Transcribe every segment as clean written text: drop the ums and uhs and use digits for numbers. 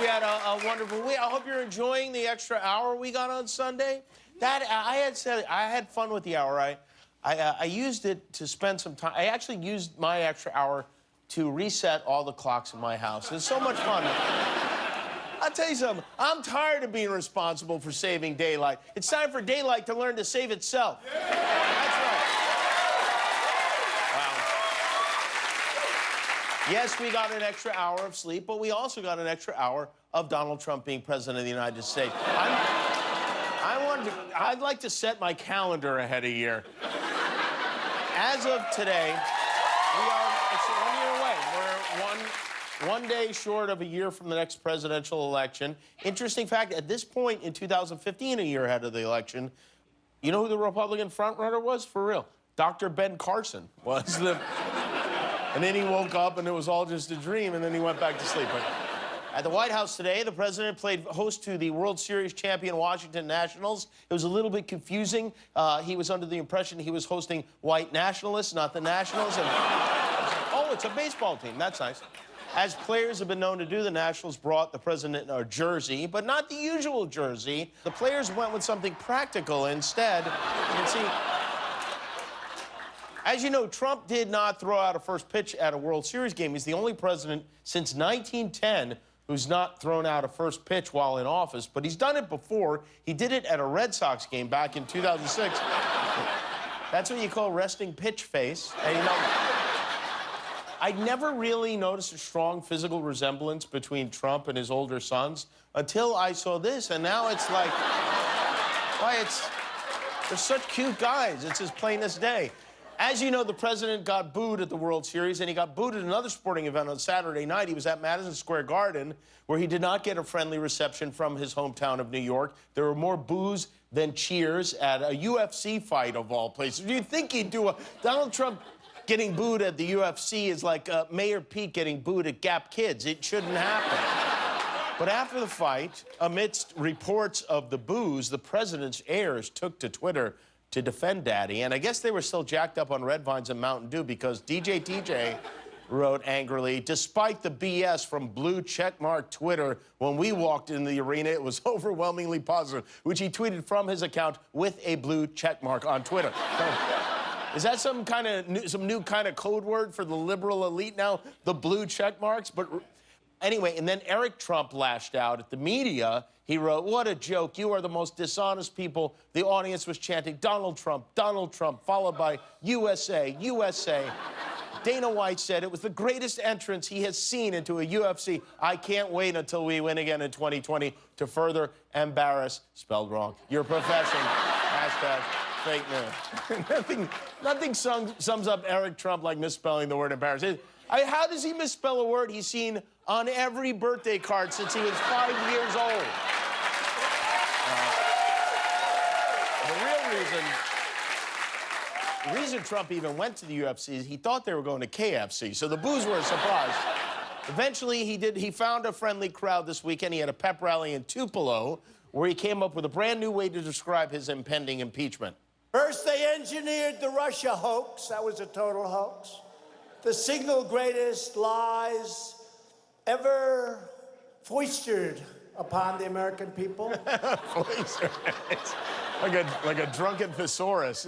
we had a wonderful week. I hope you're enjoying the extra hour we got on Sunday. I had fun with the hour. I used it to spend some time. I actually used my extra hour to reset all the clocks in my house. It's so much fun. I'll tell you something. I'm tired of being responsible for saving daylight. It's time for daylight to learn to save itself. Yeah. That's right. Wow. Yes, we got an extra hour of sleep, but we also got an extra hour of Donald Trump being president of the United States. I'd like to set my calendar ahead a year. As of today, it's 1 year away. We're one day short of a year from the next presidential election. Interesting fact, at this point in 2015, a year ahead of the election, you know who the Republican frontrunner was? For real. Dr. Ben Carson was the... And then he woke up and it was all just a dream, and then he went back to sleep. But at the White House today, the president played host to the World Series champion Washington Nationals. It was a little bit confusing. He was under the impression he was hosting white nationalists, not the Nationals. And oh, it's a baseball team. That's nice. As players have been known to do, the Nationals brought the president a jersey, but not the usual jersey. The players went with something practical instead. You can see... As you know, Trump did not throw out a first pitch at a World Series game. He's the only president since 1910 who's not thrown out a first pitch while in office, but he's done it before. He did it at a Red Sox game back in 2006. That's what you call resting pitch face. And, you know, I'd never really noticed a strong physical resemblance between Trump and his older sons until I saw this, and now it's like, why, they're such cute guys. It's as plain as day. As you know, the president got booed at the World Series, and he got booed at another sporting event on Saturday night. He was at Madison Square Garden, where he did not get a friendly reception from his hometown of New York. There were more boos than cheers at a UFC fight, of all places. You'd think he'd do a... Donald Trump getting booed at the UFC is like Mayor Pete getting booed at Gap Kids. It shouldn't happen. But after the fight, amidst reports of the boos, the president's heirs took to Twitter to defend Daddy, and I guess they were still jacked up on Red Vines and Mountain Dew because DJ TJ wrote angrily, despite the BS from blue checkmark Twitter, when we walked in the arena, it was overwhelmingly positive, which he tweeted from his account with a blue checkmark on Twitter. So, is that some new kind of code word for the liberal elite now? The blue checkmarks? But anyway, and then Eric Trump lashed out at the media. He wrote, "What a joke. You are the most dishonest people." The audience was chanting, "Donald Trump, Donald Trump," followed by USA, USA. Dana White said it was the greatest entrance he has seen into a UFC. "I can't wait until we win again in 2020 to further embarrass," spelled wrong, "your profession." Hashtag fake news. Nothing sums up Eric Trump like misspelling the word embarrass. How does he misspell a word he's seen on every birthday card since he was 5 years old? The reason Trump even went to the UFC is he thought they were going to KFC, so the boos were a surprise. Eventually, he found a friendly crowd this weekend. He had a pep rally in Tupelo, where he came up with a brand new way to describe his impending impeachment. First, they engineered the Russia hoax. That was a total hoax. The single greatest lies ever foisted upon the American people. Foisted. Like a drunken thesaurus.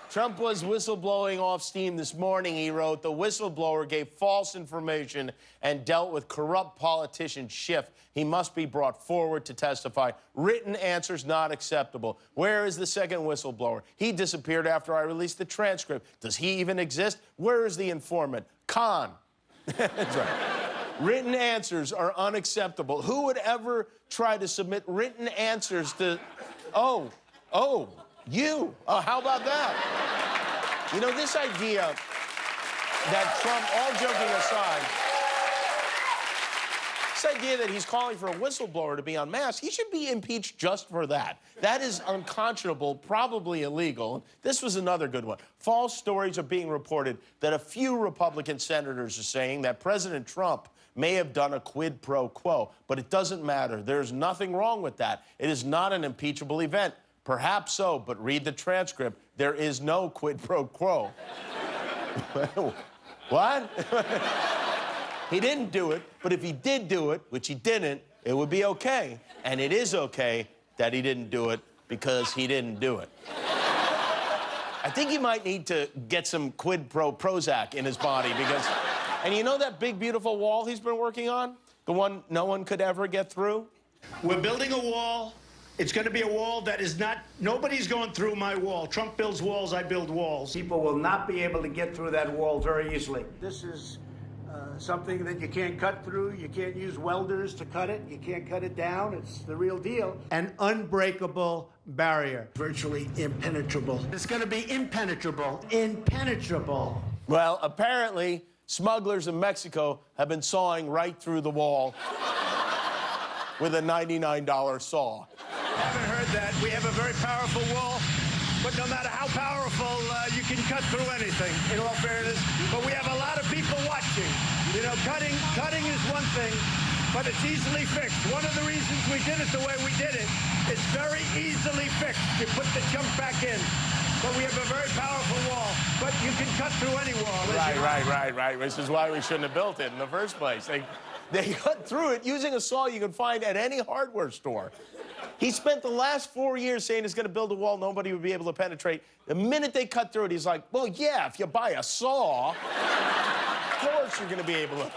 Trump was whistleblowing off steam this morning. He wrote, "The whistleblower gave false information and dealt with corrupt politician Schiff. He must be brought forward to testify. Written answers not acceptable. Where is the second whistleblower? He disappeared after I released the transcript. Does he even exist? Where is the informant? Con." That's right. Written answers are unacceptable. Who would ever try to submit written answers to... You. How about that? You know, this idea that Trump, all joking aside, this idea that he's calling for a whistleblower to be unmasked, he should be impeached just for that. That is unconscionable, probably illegal. This was another good one. False stories are being reported that a few Republican senators are saying that President Trump may have done a quid pro quo, but it doesn't matter. There's nothing wrong with that. It is not an impeachable event. Perhaps so, but read the transcript. There is no quid pro quo. What? He didn't do it, but if he did do it, which he didn't, it would be okay. And it is okay that he didn't do it because he didn't do it. I think he might need to get some quid pro Prozac in his body because... And you know that big, beautiful wall he's been working on? The one no one could ever get through? We're building a wall. It's going to be a wall that is not... Nobody's going through my wall. Trump builds walls, I build walls. People will not be able to get through that wall very easily. This is something that you can't cut through. You can't use welders to cut it. You can't cut it down. It's the real deal. An unbreakable barrier. Virtually impenetrable. It's going to be impenetrable. Impenetrable. Well, apparently, smugglers in Mexico have been sawing right through the wall with a $99 saw. Haven't heard that. We have a very powerful wall, but no matter how powerful, you can cut through anything, in all fairness. But we have a lot of people watching. You know, cutting is one thing, but it's easily fixed. One of the reasons we did it the way we did it, it's very easily fixed. You put the chunk back in. But we have a very powerful wall, but you can cut through any wall. Right. This is why we shouldn't have built it in the first place. They cut through it using a saw you can find at any hardware store. He spent the last 4 years saying he's going to build a wall nobody would be able to penetrate. The minute they cut through it, he's like, well, yeah, if you buy a saw, of course you're going to be able to.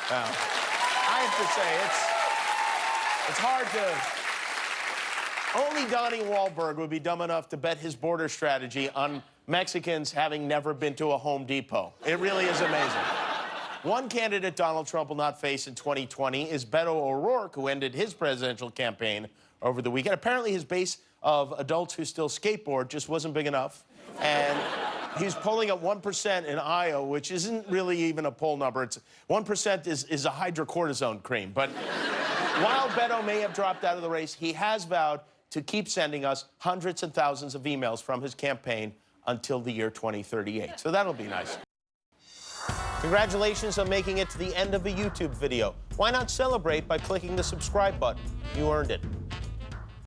I have to say, it's hard to... Only Donnie Wahlberg would be dumb enough to bet his border strategy on Mexicans having never been to a Home Depot. It really is amazing. One candidate Donald Trump will not face in 2020 is Beto O'Rourke, who ended his presidential campaign over the weekend. Apparently, his base of adults who still skateboard just wasn't big enough. And he's polling at 1% in Iowa, which isn't really even a poll number. It's 1% is a hydrocortisone cream. But while Beto may have dropped out of the race, he has vowed to keep sending us hundreds and thousands of emails from his campaign until the year 2038. So that'll be nice. Congratulations on making it to the end of a YouTube video. Why not celebrate by clicking the subscribe button? You earned it.